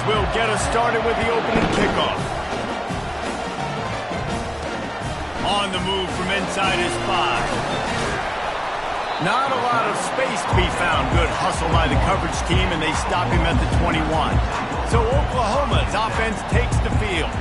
will get us started with the opening kickoff. On the move from inside his 5. Not a lot of space to be found. Good hustle by the coverage team, and they stop him at the 21. So Oklahoma's offense takes the field.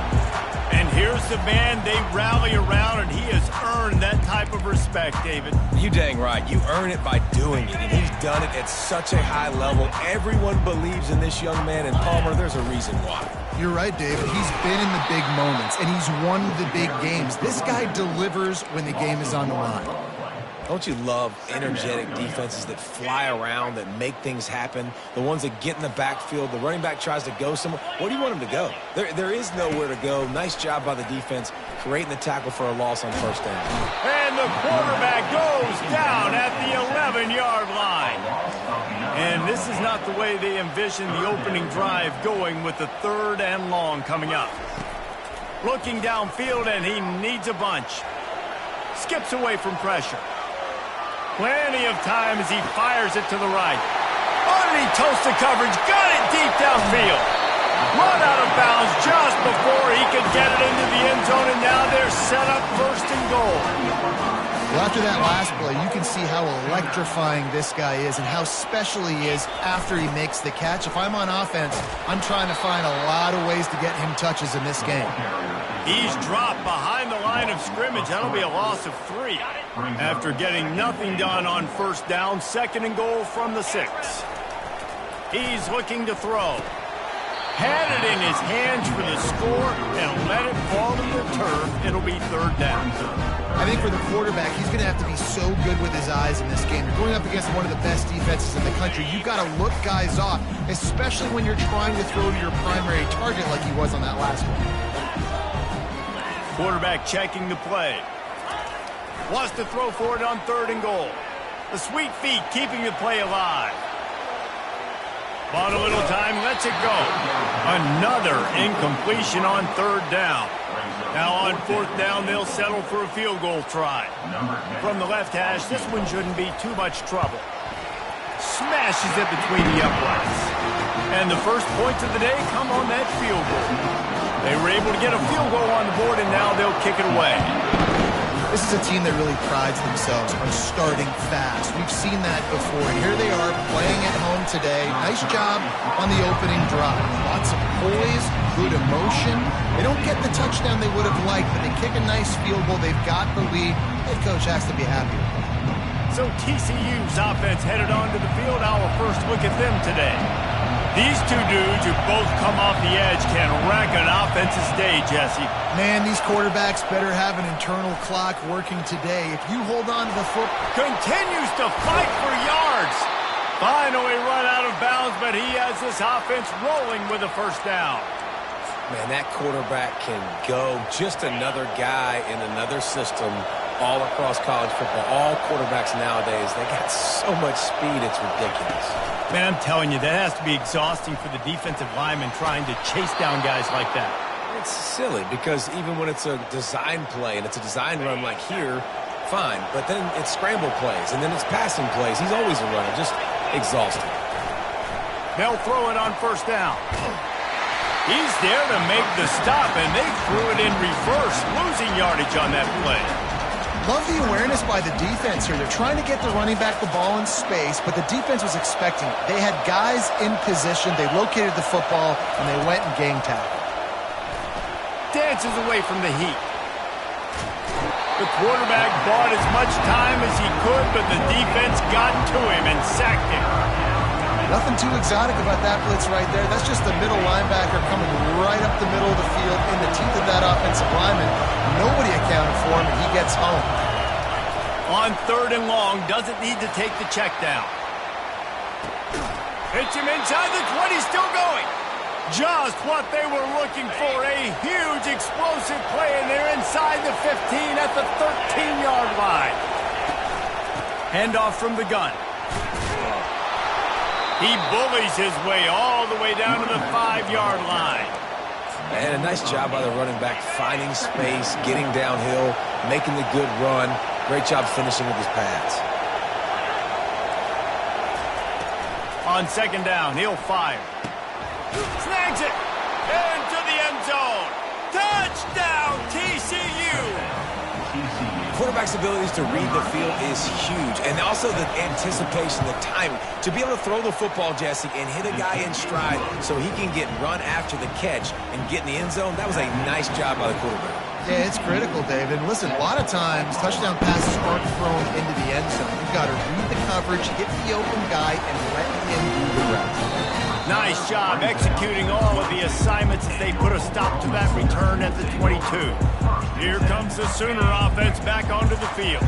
And here's the man they rally around, and he has earned that type of respect, David. You dang right. You earn it by doing it, and he's done it at such a high level. Everyone believes in this young man, and Palmer, there's a reason why. You're right, David. He's been in the big moments, and he's won the big games. This guy delivers when the game is on the line. Don't you love energetic defenses that fly around, that make things happen, the ones that get in the backfield, the running back tries to go somewhere? Where do you want him to go? There is nowhere to go. Nice job by the defense creating the tackle for a loss on first down. And the quarterback goes down at the 11-yard line. And this is not the way they envisioned the opening drive going with the 3rd and long coming up. Looking downfield, and he needs a bunch. Skips away from pressure. Plenty of time as he fires it to the right. Oh, and he toasts the coverage. Got it deep downfield. Run out of bounds just before he could get it into the end zone, and now they're set up 1st and goal. Well, after that last play, you can see how electrifying this guy is and how special he is after he makes the catch. If I'm on offense, I'm trying to find a lot of ways to get him touches in this game. He's dropped behind the line of scrimmage. That'll be a loss of 3. After getting nothing done on first down, 2nd and goal from the 6. He's looking to throw. Had it in his hands for the score and let it fall to the turf. It'll be 3rd down. I think for the quarterback, he's going to have to be so good with his eyes in this game. You're going up against one of the best defenses in the country. You've got to look guys off, especially when you're trying to throw to your primary target like he was on that last one. Quarterback checking the play. Wants to throw for it on 3rd and goal. The sweet feet keeping the play alive. Bought a little time, lets it go. Another incompletion on 3rd down. Now on 4th down, they'll settle for a field goal try. From the left hash, this one shouldn't be too much trouble. Smashes it between the uprights. And the first points of the day come on that field goal. They were able to get a field goal on the board, and now they'll kick it away. This is a team that really prides themselves on starting fast. We've seen that before, and here they are playing at home today. Nice job on the opening drive. Lots of poise, good emotion. They don't get the touchdown they would have liked, but they kick a nice field goal. They've got the lead. Head coach has to be happy with that. So TCU's offense headed onto the field. Our first look at them today. These two dudes who both come off the edge can wreck an offensive day, Jesse. Man, these quarterbacks better have an internal clock working today. If you hold on to the foot... Continues to fight for yards. Finally run out of bounds, but he has this offense rolling with a 1st down. Man, that quarterback can go. Just another guy in another system all across college football. All quarterbacks nowadays, they got so much speed, it's ridiculous. Man, I'm telling you, that has to be exhausting for the defensive lineman trying to chase down guys like that. It's silly because even when it's a design play and it's a design run like here, fine. But then it's scramble plays and then it's passing plays. He's always a runner, just exhausting. They'll throw it on 1st down. He's there to make the stop, and they threw it in reverse, losing yardage on that play. Love the awareness by the defense here. They're trying to get the running back the ball in space, but the defense was expecting it. They had guys in position. They located the football, and they went and gang tackled. Dances away from the heat. The quarterback bought as much time as he could, but the defense got to him and sacked him. Nothing too exotic about that blitz right there. That's just the middle linebacker coming right up the middle of the field in the teeth of that offensive lineman. Nobody accounted for him, and he gets home. On 3rd and long, doesn't need to take the check down. Hits him inside the 20, still going. Just what they were looking for, a huge explosive play, and they're inside the 15 at the 13-yard line. Handoff from the gun. He bullies his way all the way down to the 5-yard line. And a nice job by the running back, finding space, getting downhill, making the good run. Great job finishing with his pads. On 2nd down, he'll fire. Snags it. Into the end zone. Touchdown, TCU. Quarterback's abilities to read the field is huge, and also the anticipation, the timing. To be able to throw the football, Jesse, and hit a guy in stride so he can get run after the catch and get in the end zone, that was a nice job by the quarterback. Yeah, it's critical, David. Listen, a lot of times touchdown passes aren't thrown into the end zone. You've got to read the coverage, hit the open guy, and let him do the rest. Nice job executing all of the assignments as they put a stop to that return at the 22. Here comes the Sooner offense back onto the field.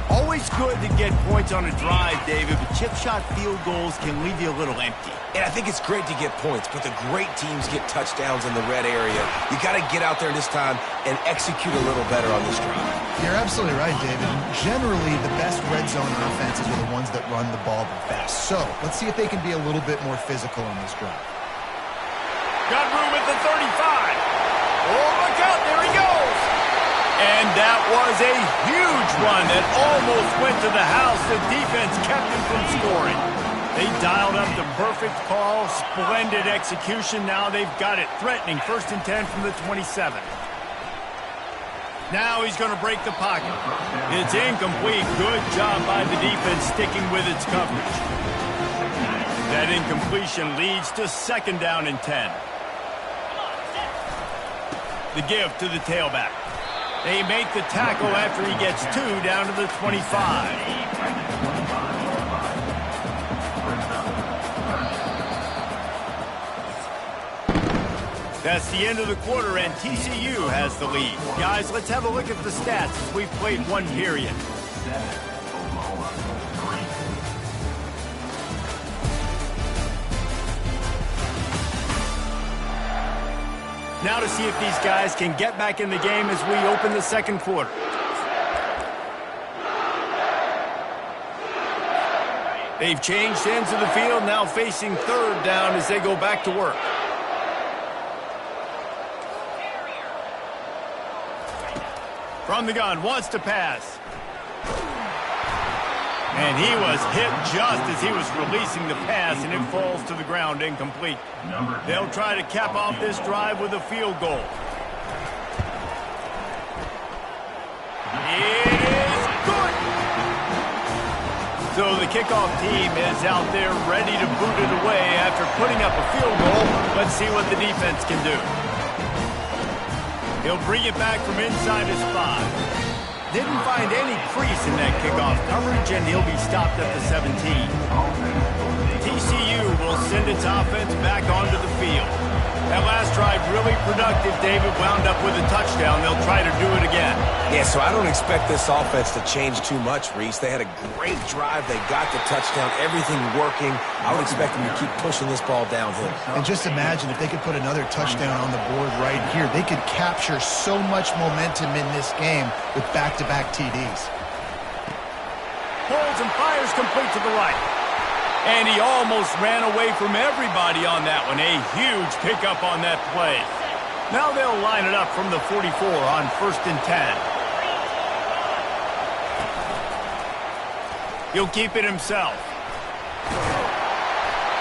Always good to get points on a drive, David, but chip shot field goals can leave you a little empty. And I think it's great to get points, but the great teams get touchdowns in the red area. You got to get out there this time and execute a little better on this drive. You're absolutely right, David. Generally, the best red zone offenses are the ones that run the ball the best. So let's see if they can be a little bit more physical on this drive. Got room at the 35. Oh, look out, there he goes. And that was a huge run that almost went to the house. The defense kept him from scoring. They dialed up the perfect call, splendid execution. Now they've got it threatening. 1st and 10 from the 27. Now he's going to break the pocket. It's incomplete. Good job by the defense sticking with its coverage. That incompletion leads to 2nd down and 10. The give to the tailback. They make the tackle after he gets 2 down to the 25. That's the end of the quarter, and TCU has the lead. Guys, let's have a look at the stats as we've played 1 period. Now to see if these guys can get back in the game as we open the 2nd quarter. They've changed ends of the field, now facing 3rd down as they go back to work. From the gun, wants to pass. And he was hit just as he was releasing the pass, and it falls to the ground incomplete. They'll try to cap off this drive with a field goal. It is good! So the kickoff team is out there ready to boot it away after putting up a field goal. Let's see what the defense can do. He'll bring it back from inside his 5. Didn't find any crease in that kickoff coverage, and he'll be stopped at the 17. TCU will send its offense back onto the field. That last drive really productive. David wound up with a touchdown. They'll try to do it again. Yeah, so I don't expect this offense to change too much, Reese. They had a great drive. They got the touchdown, everything working. I would expect them to keep pushing this ball downhill. And just imagine if they could put another touchdown on the board right here. They could capture so much momentum in this game with back-to-back TDs. Pulls and fires complete to the right. And he almost ran away from everybody on that one. A huge pickup on that play. Now they'll line it up from the 44 on 1st and 10. He'll keep it himself.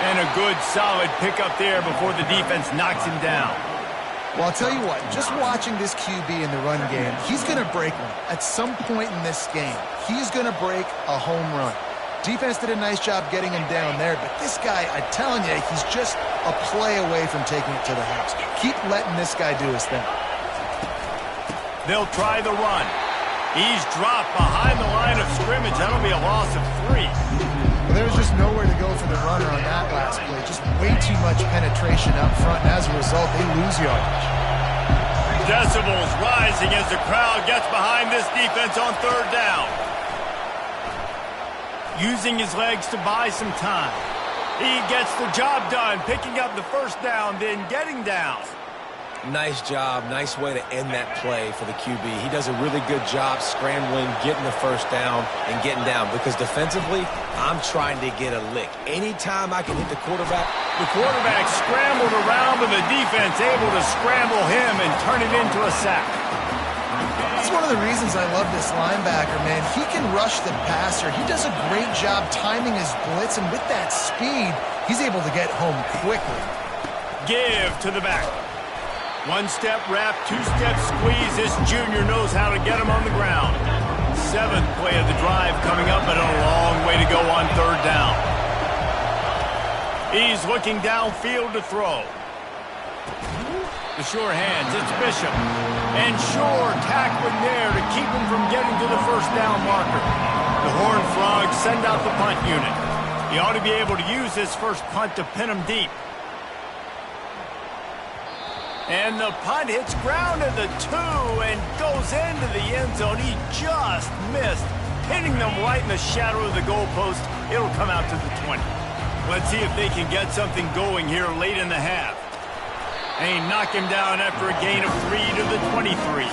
And a good, solid pickup there before the defense knocks him down. Well, I'll tell you what, just watching this QB in the run game, he's going to break one. At some point in this game, he's going to break a home run. Defense did a nice job getting him down there, but this guy, I'm telling you, he's just a play away from taking it to the house. Keep letting this guy do his thing. They'll try the run. He's dropped behind the line of scrimmage. That'll be a loss of 3. Well, there's just nowhere to go for the runner on that last play. Just way too much penetration up front, and as a result, they lose yardage. Decibels rising as the crowd gets behind this defense on 3rd down. Using his legs to buy some time. He gets the job done, picking up the 1st down, then getting down. Nice job. Nice way to end that play for the QB. He does a really good job scrambling, getting the 1st down, and getting down. Because defensively, I'm trying to get a lick. Anytime I can hit the quarterback. The quarterback scrambled around, but the defense able to scramble him and turn it into a sack. That's one of the reasons I love this linebacker, man. He can rush the passer. He does a great job timing his blitz, and with that speed, he's able to get home quickly. Give to the back. One-step wrap, two-step squeeze. This junior knows how to get him on the ground. 7th play of the drive coming up, but a long way to go on 3rd down. He's looking downfield to throw. The sure hands, it's Bishop. And Shore tackling there to keep him from getting to the 1st down marker. The Horned Frogs send out the punt unit. He ought to be able to use this first punt to pin him deep. And the punt hits ground at the 2 and goes into the end zone. He just missed, hitting them right in the shadow of the goalpost. It'll come out to the 20. Let's see if they can get something going here late in the half. And he knocked him down after a gain of 3 to the 23.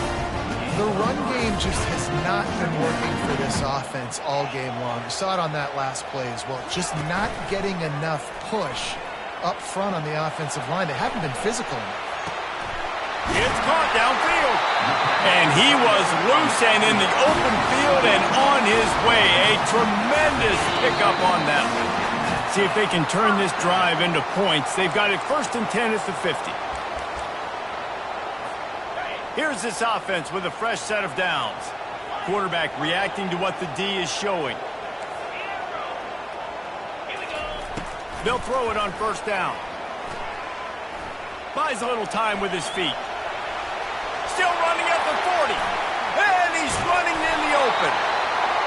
The run game just has not been working for this offense all game long. You saw it on that last play as well. Just not getting enough push up front on the offensive line. They haven't been physical enough. It's caught downfield. And he was loose and in the open field and on his way. A tremendous pickup on that one. See if they can turn this drive into points. They've got it 1st and 10 at the 50. Here's this offense with a fresh set of downs. Quarterback reacting to what the D is showing. They'll throw it on 1st down. Buys a little time with his feet. Still running at the 40. And he's running in the open.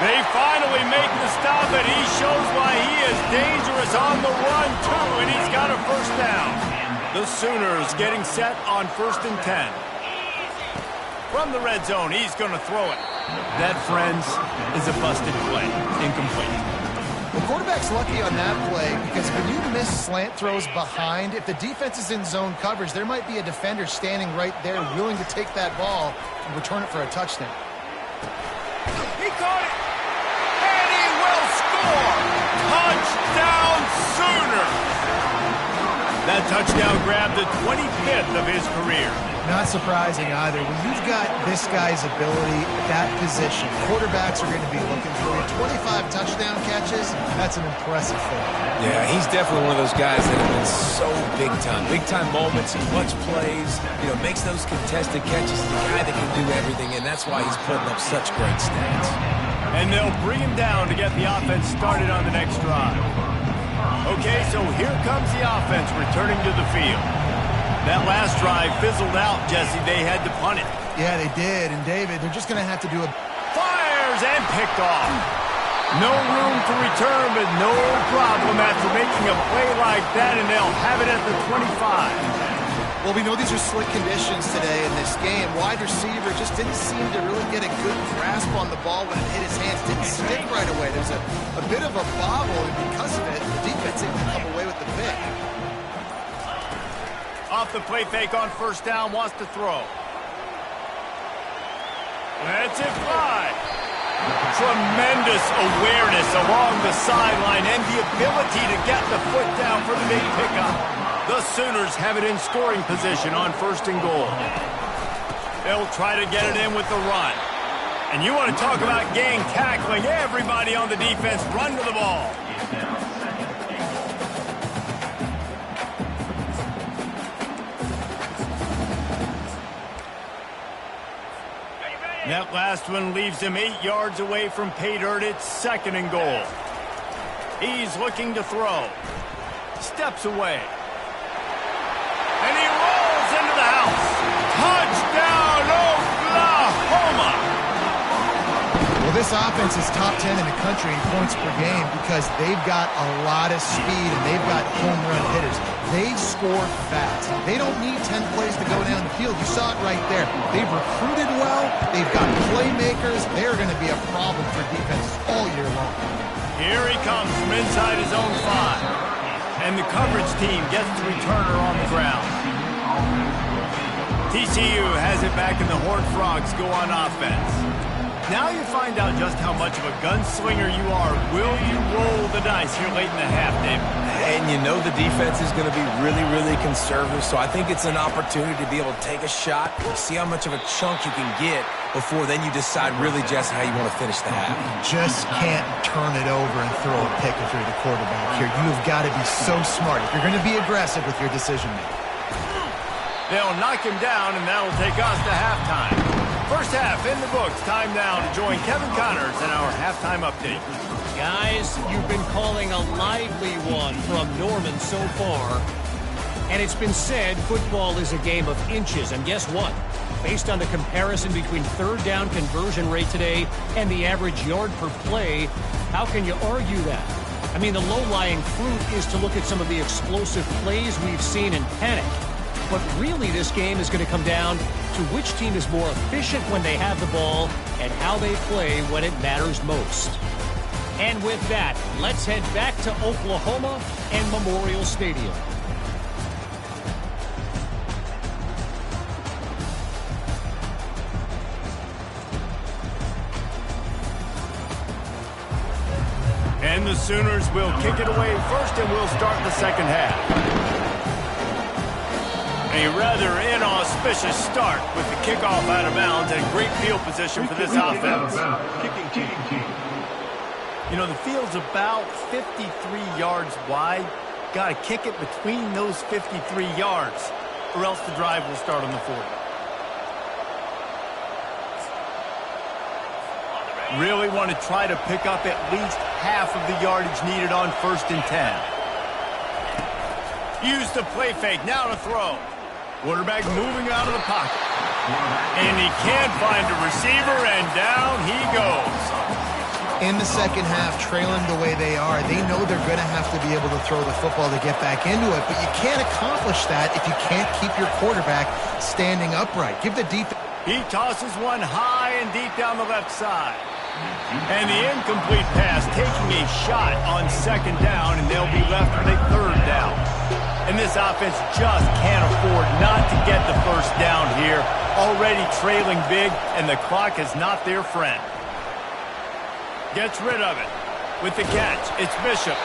They finally make the stop, and he shows why he is dangerous on the run, too, and he's got a 1st down. The Sooners getting set on 1st and 10. From the red zone, he's going to throw it. That, friends, is a busted play. Incomplete. The quarterback's lucky on that play because when you miss slant throws behind, if the defense is in zone coverage, there might be a defender standing right there willing to take that ball and return it for a touchdown. He caught it, and he will score! Touchdown Sooners! That touchdown grabbed the 25th of his career. Not surprising either. When you've got this guy's ability at that position, quarterbacks are going to be looking for you. 25 touchdown catches, that's an impressive thing. Yeah, he's definitely one of those guys that have been so big time. Big time moments, clutch plays, makes those contested catches. He's a guy that can do everything, and that's why he's putting up such great stats. And they'll bring him down to get the offense started on the next drive. Okay, so here comes the offense returning to the field. That last drive fizzled out, Jesse. They had to punt it. Yeah, they did. And, David, they're just going to have to do a... Fires and picked off. No room to return, but no problem after making a play like that, and they'll have it at the 25. Well, we know these are slick conditions today in this game. Wide receiver just didn't seem to really get a good grasp on the ball when it hit his hands. Didn't stick right away. There's a bit of a bobble, and because of it, the defense didn't come away with the pick. Off the play fake on 1st down, wants to throw. That's it, 5. Tremendous awareness along the sideline and the ability to get the foot down for the big pickup. The Sooners have it in scoring position on 1st and goal. They'll try to get it in with the run. And you want to talk about gang tackling. Everybody on the defense run to the ball. That last one leaves him 8 yards away from pay dirt. It's 2nd and goal. He's looking to throw. Steps away. And he rolls into the house. Touchdown, Oklahoma! Well, this offense is top 10 in the country in points per game because they've got a lot of speed and they've got home run hitters. They score fast. They don't need 10 plays to go down the field. You saw it right there. They've recruited well. They've got playmakers. They're going to be a problem for defenses all year long. Here he comes from inside his own 5. And the coverage team gets the returner on the ground. TCU has it back and the Horned Frogs go on offense. Now you find out just how much of a gunslinger you are. Will you roll the dice here late in the half, David? And the defense is going to be really, really conservative, so I think it's an opportunity to be able to take a shot, see how much of a chunk you can get before then you decide really just how you want to finish the half. Just can't turn it over and throw a pick if you're the quarterback here. You've got to be so smart if you're going to be aggressive with your decision making. They'll knock him down, and that'll take us to halftime. First half in the books. Time now to join Kevin Connors in our halftime update. Guys, you've been calling a lively one from Norman so far. And it's been said football is a game of inches. And guess what? Based on the comparison between third down conversion rate today and the average yard per play, how can you argue that? I mean, the low-lying fruit is to look at some of the explosive plays we've seen in panic. But really, this game is going to come down to which team is more efficient when they have the ball and how they play when it matters most. And with that, let's head back to Oklahoma and Memorial Stadium. And the Sooners will kick it away first, and we'll start the second half. A rather inauspicious start with the kickoff out of bounds and great field position for this offense. You know, the field's about 53 yards wide. Got to kick it between those 53 yards, or else the drive will start on the 40. Really want to try to pick up at least half of the yardage needed on 1st and 10. Use the play fake, now to throw. Quarterback moving out of the pocket. And he can't find a receiver, and down he goes. In the second half, trailing the way they are, they know they're going to have to be able to throw the football to get back into it, but you can't accomplish that if you can't keep your quarterback standing upright. Give the defense. He tosses one high and deep down the left side. And the incomplete pass taking a shot on 2nd down, and they'll be left with a 3rd down. And this offense just can't afford not to get the 1st down here. Already trailing big, and the clock is not their friend. Gets rid of it. With the catch, it's Bishop.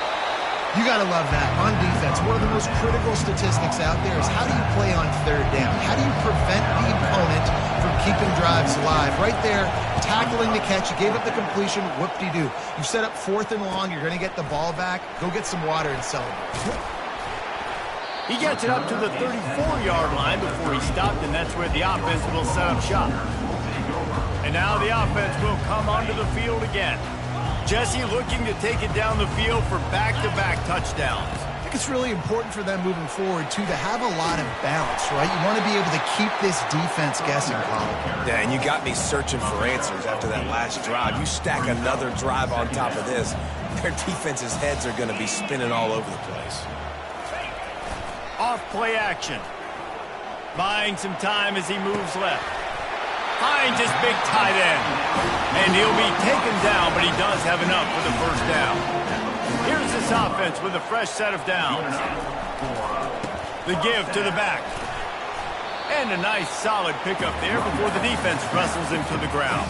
You got to love that. On defense, one of the most critical statistics out there is how do you play on 3rd down? How do you prevent the opponent from keeping drives alive? Right there, tackling the catch. You gave up the completion. Whoop-de-doo. You set up 4th and long. You're going to get the ball back. Go get some water and celebrate. He gets it up to the 34-yard line before he stopped, and that's where the offense will set up shop. And now the offense will come onto the field again. Jesse looking to take it down the field for back-to-back touchdowns. I think it's really important for them moving forward, too, to have a lot of balance, right? You want to be able to keep this defense guessing, Colin. Yeah, and you got me searching for answers after that last drive. You stack another drive on top of this, their defense's heads are going to be spinning all over the place. Off play action. Buying some time as he moves left. Finds his big tight end. And he'll be taken down, but he does have enough for the 1st down. Here's this offense with a fresh set of downs. The give to the back. And a nice solid pickup there before the defense wrestles him to the ground.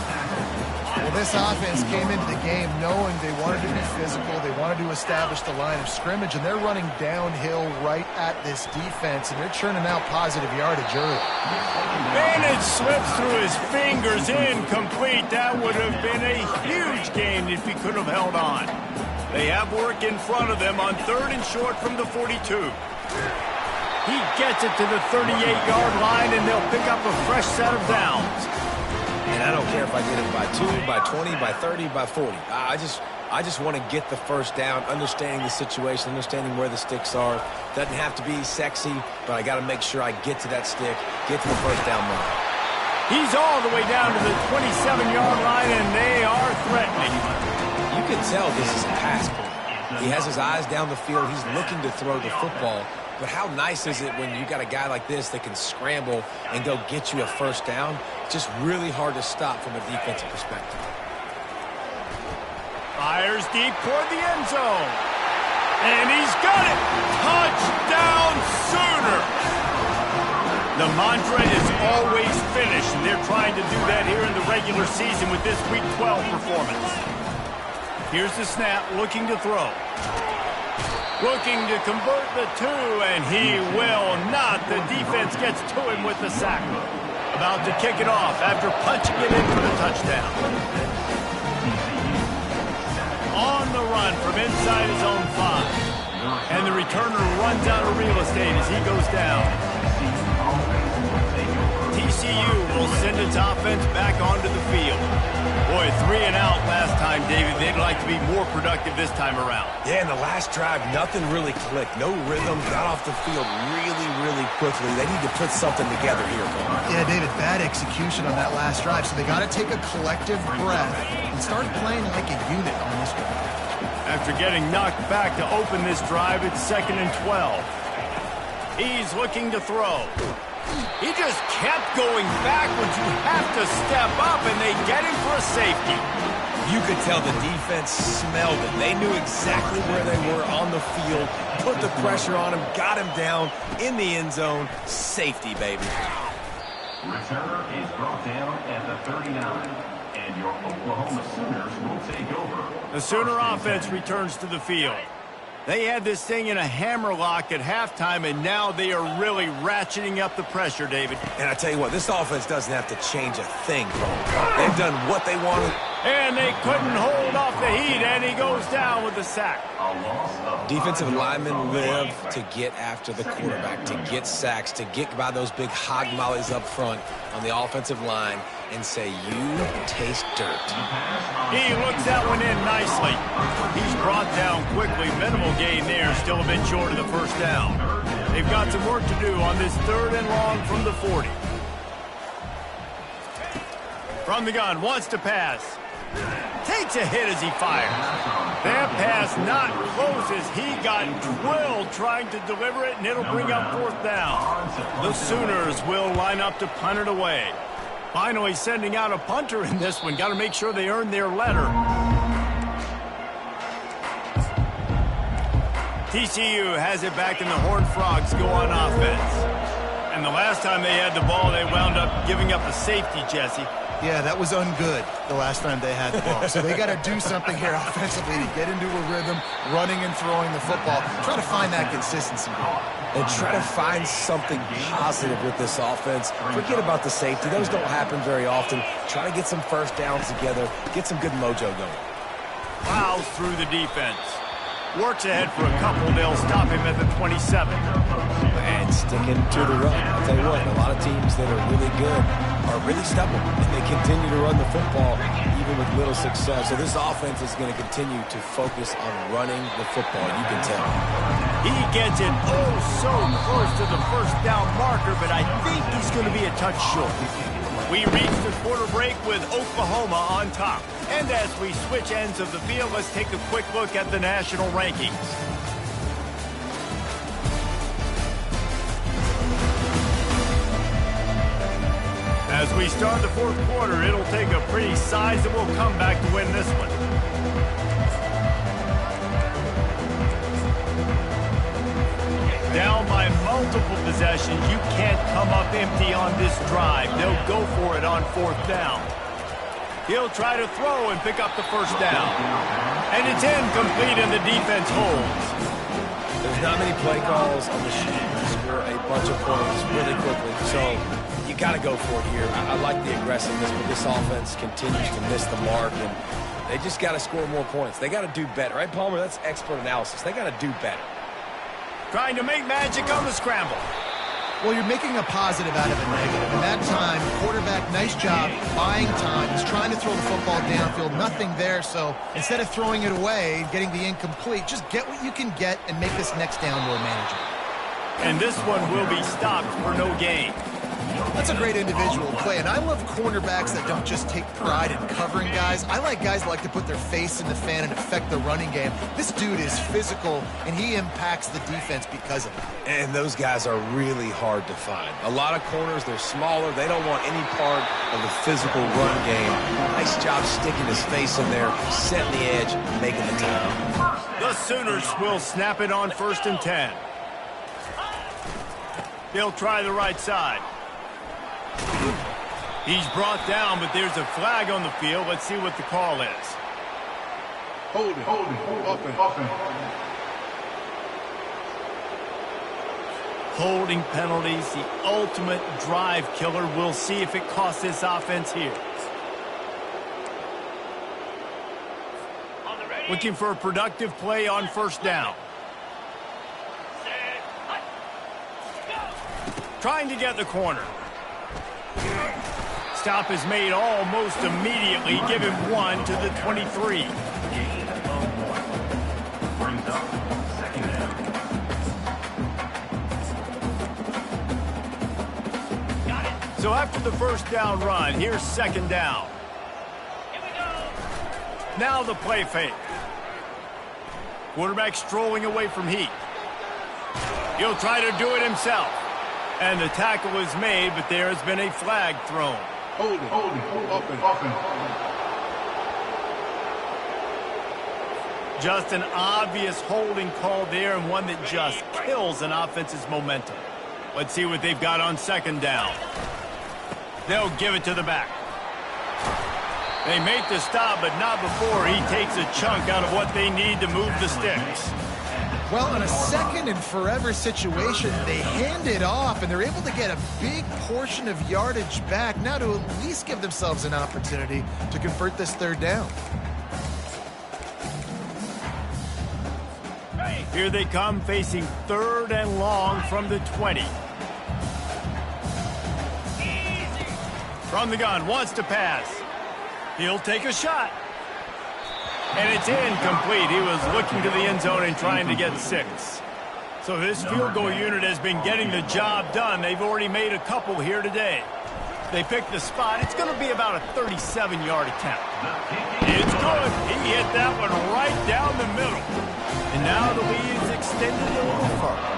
Well, this offense came into the game knowing they wanted to be physical, they wanted to establish the line of scrimmage, and they're running downhill right at this defense, and they're churning out positive yardage early. And it slips through his fingers, incomplete. That would have been a huge gain if he could have held on. They have work in front of them on 3rd and short from the 42. He gets it to the 38-yard line, and they'll pick up a fresh set of downs. And I don't care if I get it by 2, by 20, by 30, by 40. I just want to get the 1st down, understanding the situation, understanding where the sticks are. Doesn't have to be sexy, but I got to make sure I get to that stick, get to the 1st down line. He's all the way down to the 27-yard line, and they are threatening. You can tell this is a pass play. He has his eyes down the field. He's looking to throw the football. But how nice is it when you got a guy like this that can scramble and go get you a 1st down? It's just really hard to stop from a defensive perspective. Fires deep toward the end zone. And he's got it. Touchdown Sooner. The mantra is always finish, and they're trying to do that here in the regular season with this Week 12 performance. Here's the snap, looking to throw. Looking to convert the 2, and he will not. The defense gets to him with the sack. About to kick it off after punching it in for the touchdown. On the run from inside his own 5. And the returner runs out of real estate as he goes down. time, David, they'd like to be more productive this time around. Yeah, in the last drive, nothing really clicked. No rhythm, got off the field really, really quickly. They need to put something together here, Paul. Yeah, David, bad execution on that last drive, so they got to take a collective breath and start playing like a unit on this one. After getting knocked back to open this drive, it's 2nd and 12. He's looking to throw. He just kept going backwards. You have to step up, and they get him for a safety. You could tell the defense smelled it. They knew exactly where they were on the field, put the pressure on him, got him down in the end zone. Safety, baby. Returner is brought down at the 39, and your Oklahoma Sooners will take over. The Sooner offense returns to the field. They had this thing in a hammerlock at halftime, and now they are really ratcheting up the pressure, David. And I tell you what, this offense doesn't have to change a thing, Paul. They've done what they wanted. And they couldn't hold off the heat, and he goes down with the sack. Defensive linemen live to get after the quarterback, to get sacks, to get by those big hog mollies up front on the offensive line and say, you taste dirt. He looks that one in nicely. He's brought down quickly. Minimal gain there, still a bit short of the first down. They've got some work to do on this 3rd and long from the 40. From the gun, wants to pass. Takes a hit as he fires. That pass not close as he got drilled trying to deliver it, and it'll bring up 4th down. The Sooners will line up to punt it away. Finally sending out a punter in this one. Got to make sure they earn their letter. TCU has it back, and the Horned Frogs go on offense. And the last time they had the ball, they wound up giving up a safety, Jesse. Yeah, that was ungood the last time they had the ball. So they got to do something here offensively to get into a rhythm, running and throwing the football. Try to find that consistency. And try to find something positive with this offense. Forget about the safety. Those don't happen very often. Try to get some first downs together. Get some good mojo going. Plows through the defense. Works ahead for a couple. They'll stop him at the 27. And sticking to the run. I'll tell you what, a lot of teams that are really good are really stubborn, and they continue to run the football even with little success. So this offense is going to continue to focus on running the football, you can tell. He gets it so close to the first down marker, but I think he's going to be a touch short. We reach the quarter break with Oklahoma on top. And as we switch ends of the field, let's take a quick look at the national rankings. As we start the 4th quarter, it'll take a pretty sizable comeback to win this one. Down by multiple possessions, you can't come up empty on this drive. They'll go for it on 4th down. He'll try to throw and pick up the first down. And it's incomplete, and the defense holds. There's not many play calls on the sheet to score a bunch of points really quickly, so you got to go for it here. I like the aggressiveness, but this offense continues to miss the mark, and they just got to score more points. They got to do better, right, Palmer? That's expert analysis. They got to do better. Trying to make magic on the scramble. Well, you're making a positive out of a negative. And that time, quarterback, nice job, buying time. He's trying to throw the football downfield, nothing there. So instead of throwing it away, getting the incomplete, just get what you can get and make this next down more manageable. And this one will be stopped for no gain. That's a great individual play, and I love cornerbacks that don't just take pride in covering guys. I like guys that like to put their face in the fan and affect the running game. This dude is physical, and he impacts the defense because of it. And those guys are really hard to find. A lot of corners, they're smaller. They don't want any part of the physical run game. Nice job sticking his face in there, setting the edge, making the tackle. The Sooners will snap it on 1st and 10. They'll try the right side. He's brought down, but there's a flag on the field. Let's see what the call is. Holding. Holding penalties, the ultimate drive killer. We'll see if it costs this offense here. Looking for a productive play on 1st down. Trying to get the corner. Stop is made almost immediately. Give him 1 to the 23. Gain of 1. Brings up second down. So after the first down run, here's second down. Now the play fake. Quarterback strolling away from heat. He'll try to do it himself. And the tackle is made, but there has been a flag thrown. Hold it. Up and. Just an obvious holding call there, and one that just kills an offense's momentum. Let's see what they've got on second down. They'll give it to the back. They make the stop, but not before he takes a chunk out of what they need to move the sticks. Well, in a second and forever situation, they hand it off, and they're able to get a big portion of yardage back now to at least give themselves an opportunity to convert this third down. Here they come, facing third and long from the 20. From the gun, wants to pass. He'll take a shot. And it's incomplete. He was looking to the end zone and trying to get 6. So this field goal unit has been getting the job done. They've already made a couple here today. They picked the spot. It's going to be about a 37-yard attempt. It's good. He hit that one right down the middle. And now the lead's extended a little further.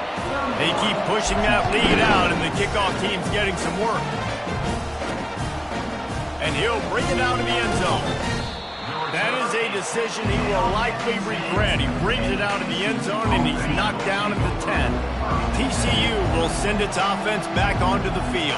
They keep pushing that lead out, and the kickoff team's getting some work. And he'll bring it out to the end zone. That is a decision he will likely regret. He brings it out of the end zone, and he's knocked down at the 10. TCU will send its offense back onto the field.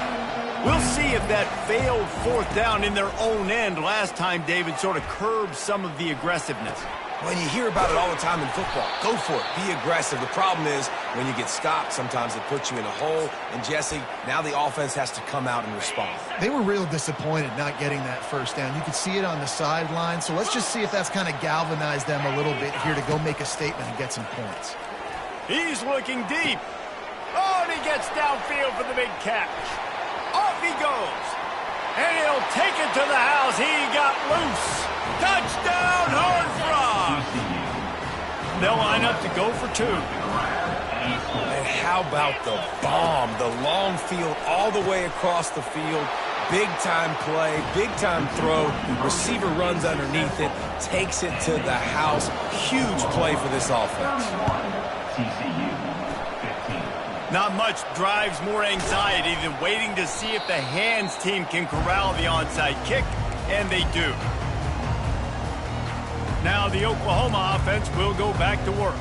We'll see if that failed fourth down in their own end last time, David, sort of curbed some of the aggressiveness. Well, you hear about it all the time in football. Go for it. Be aggressive. The problem is when you get stopped, sometimes it puts you in a hole. And, Jesse, now the offense has to come out and respond. They were real disappointed not getting that first down. You could see it on the sideline. So let's just see if that's kind of galvanized them a little bit here to go make a statement and get some points. He's looking deep. Oh, and he gets downfield for the big catch. Off he goes. And he'll take it to the house. He got loose. Touchdown, Horned Frog. They'll line up to go for 2. And how about the bomb? The long field all the way across the field. Big-time play, big-time throw. Receiver runs underneath it, takes it to the house. Huge play for this offense. TCU, 15. Not much drives more anxiety than waiting to see if the hands team can corral the onside kick, and they do. Now the Oklahoma offense will go back to work.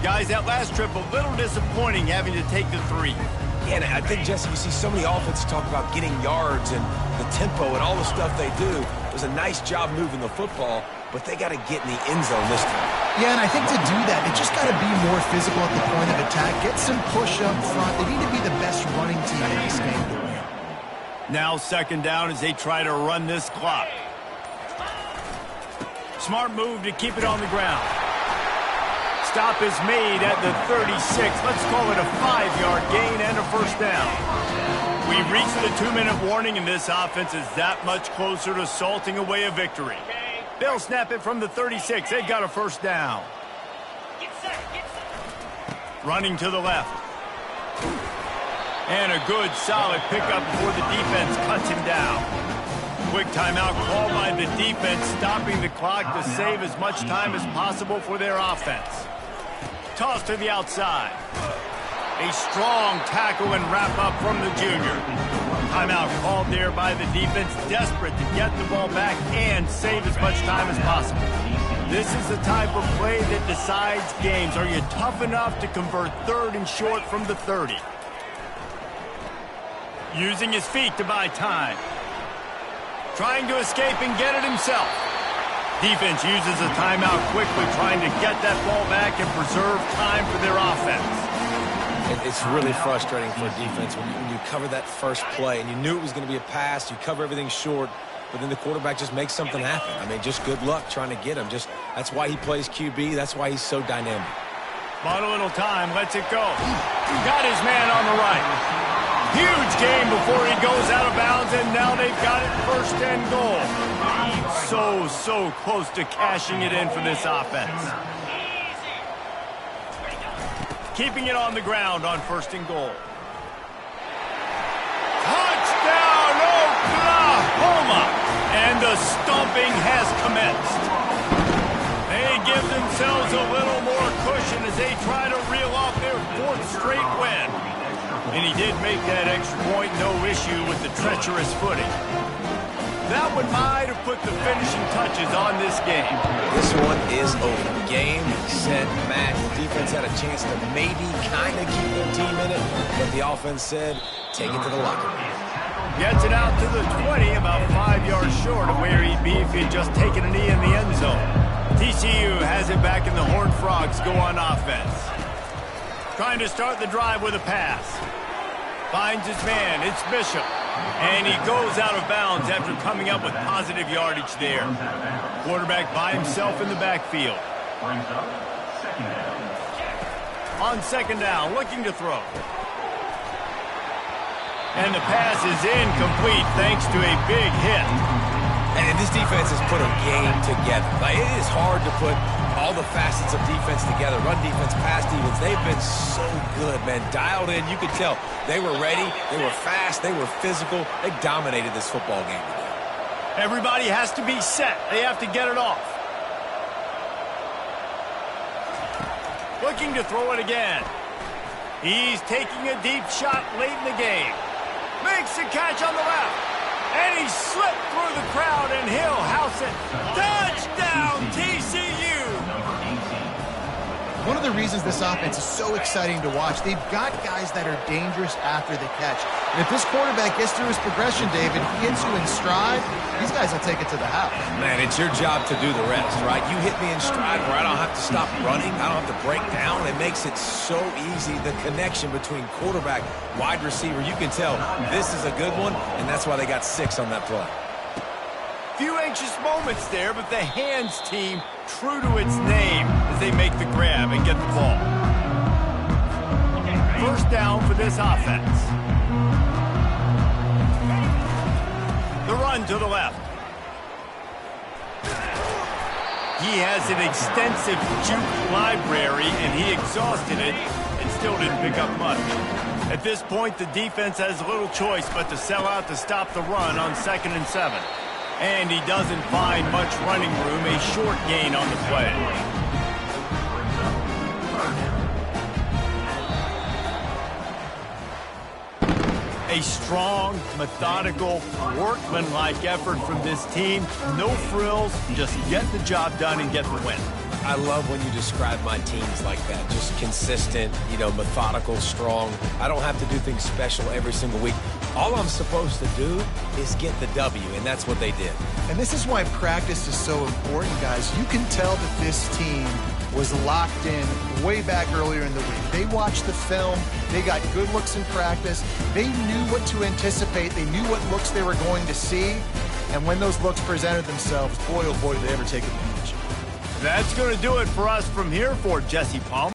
Guys, that last trip, a little disappointing having to take the 3. Yeah, and I think, Jesse, you see so many offenses talk about getting yards and the tempo and all the stuff they do. It was a nice job moving the football, but they got to get in the end zone this time. Yeah, and I think to do that, they just got to be more physical at the point of attack. Get some push up front. They need to be the best running team in this game to win. Now second down as they try to run this clock. Smart move to keep it on the ground. Stop is made at the 36. Let's call it a 5-yard gain and a first down. We've reached the 2-minute warning, and this offense is that much closer to salting away a victory. They'll snap it from the 36. They've got a first down. Running to the left. And a good, solid pickup before the defense cuts him down. Quick timeout called by the defense, stopping the clock to save as much time as possible for their offense. Toss to the outside. A strong tackle and wrap up from the junior. Timeout called there by the defense, desperate to get the ball back and save as much time as possible. This is the type of play that decides games. Are you tough enough to convert third and short from the 30? Using his feet to buy time. Trying to escape and get it himself. Defense uses a timeout quickly, trying to get that ball back and preserve time for their offense. It's really frustrating for a defense when you cover that first play and you knew it was going to be a pass, you cover everything short, but then the quarterback just makes something happen. I mean, just good luck trying to get him. That's why he plays QB. That's why he's so dynamic. Bought a little time, lets it go. Got his man on the right. Huge huge gain before he goes out of bounds, and now they've got it 1st and goal. So close to cashing it in for this offense. Keeping it on the ground on 1st and goal. Touchdown, Oklahoma! And the stomping has commenced. They give themselves a little more cushion as they try to reel off their 4th straight win. And he did make that extra point, no issue with the treacherous footing. That one might have put the finishing touches on this game. This one is over. Game, set, match. The defense had a chance to maybe kind of keep their team in it, but the offense said, take it to the locker room. Gets it out to the 20, about 5 yards short of where he'd be if he had just taken a knee in the end zone. TCU has it back, and the Horned Frogs go on offense. Trying to start the drive with a pass. Finds his man. It's Bishop. And he goes out of bounds after coming up with positive yardage there. Quarterback by himself in the backfield. Brings up 2nd down. On 2nd down, looking to throw. And the pass is incomplete thanks to a big hit. And this defense has put a game together. Like, it is hard to put all the facets of defense together. Run defense, pass defense. They've been so good, man. Dialed in. You could tell they were ready. They were fast. They were physical. They dominated this football game today. Everybody has to be set. They have to get it off. Looking to throw it again. He's taking a deep shot late in the game. Makes the catch on the left. And he slipped through the crowd, and he'll house it. Touchdown, TCU! One of the reasons this offense is so exciting to watch, they've got guys that are dangerous after the catch. And if this quarterback gets through his progression, David, he hits you in stride, these guys will take it to the house. Man, it's your job to do the rest, right? You hit me in stride where I don't have to stop running. I don't have to break down. It makes it so easy, the connection between quarterback, wide receiver. You can tell this is a good one, and that's why they got 6 on that play. Few anxious moments there, but the hands team true to its name as they make the grab and get the ball. 1st down for this offense. The run to the left. He has an extensive juke library, and he exhausted it and still didn't pick up much. At this point, the defense has little choice but to sell out to stop the run on 2nd and 7. And he doesn't find much running room, a short gain on the play. A strong, methodical, workmanlike effort from this team. No frills, just get the job done and get the win. I love when you describe my teams like that. Just consistent, methodical, strong. I don't have to do things special every single week. All I'm supposed to do is get the W, and that's what they did. And this is why practice is so important, guys. You can tell that this team was locked in way back earlier in the week. They watched the film. They got good looks in practice. They knew what to anticipate. They knew what looks they were going to see. And when those looks presented themselves, boy, oh boy, did they ever take advantage. That's going to do it for us from here for Jesse Palmer.